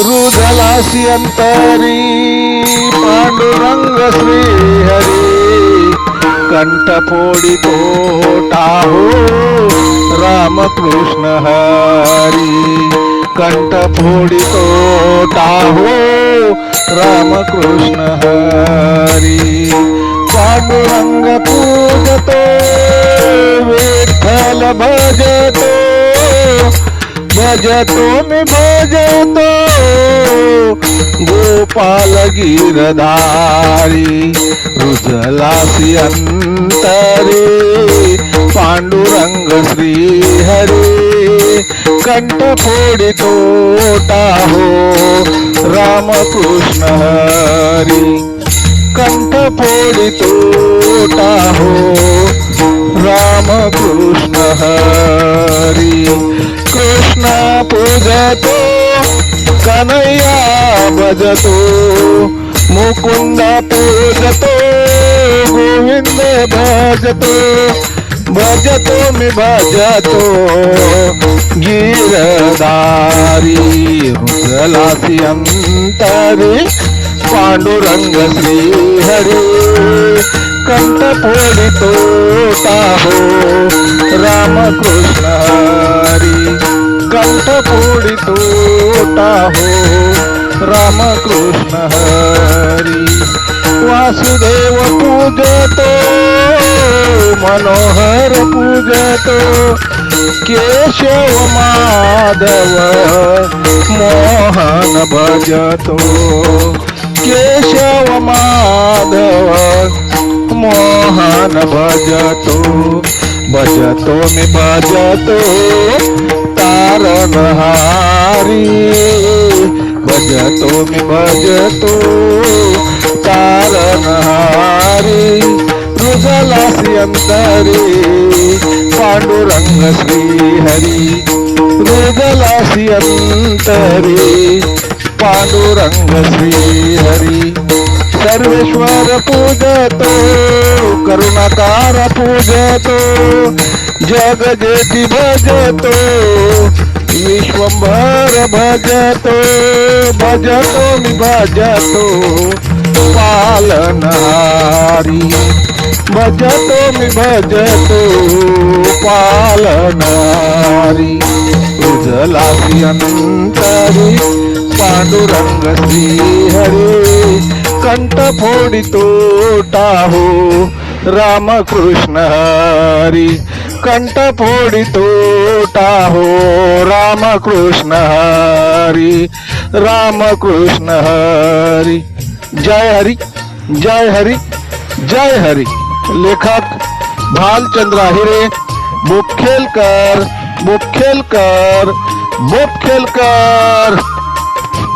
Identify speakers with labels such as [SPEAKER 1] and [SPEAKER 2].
[SPEAKER 1] रुजलासी अंतरी पांडुरंग श्री हरी कंठ फोडितो टाहो रामकृष्ण हरी कंठ फोडितो टाहो रामकृष्ण हरी पांडुरंग पूजतो विठ्ठल भजतो भजतो मी भजतो गोपाल गिरधारी रुजलासी अंतरे पांडुरंग श्री हरी कंठ फोडितो टाहो रामकृष्ण हरी कंठ फोडितो टाहो रामकृष्ण हरी कृष्ण पूजतो कन्हैया भजतो मुकुंद पूजतो गोविंद भजतो भजतो मी भजतो गिरधारी रुजलासी अंतरी पांडुरंग श्री हरी कंठ फोडितो टाहो रामकृष्ण हरी कंठ फोडितो टाहो रामकृष्ण हरी वासुदेव पूजतो मनोहर पूजतो केशव माधव मोहन भजतो केशव माधव मोहन भजतो भजतो मी भजतो तारणहारी भजतो मी भजतो तारणहारी रुजलासी अंतरी पांडुरंग श्री हरी रुजलासी अंतरी पांडुरंग श्री हरी सर्वेश्वर पूजतो करुणाकार पूजतो जगजेती भजतो विश्वंभर भजतो भजतो मी भजतो पालनहारी भजतो मी भजतो पालनहारी रुजलासी अंतरी पांडुरंग श्री हरी कंठ फोडितो टाहो रामकृष्ण हरी कंठ फोडितो टाहो रामकृष्ण हरी रामकृष्ण हरी जय हरी जय हरी जय हरी लेखक भालचंद्र आहिरे मुखेलकर मुखेलकर मुखेलकर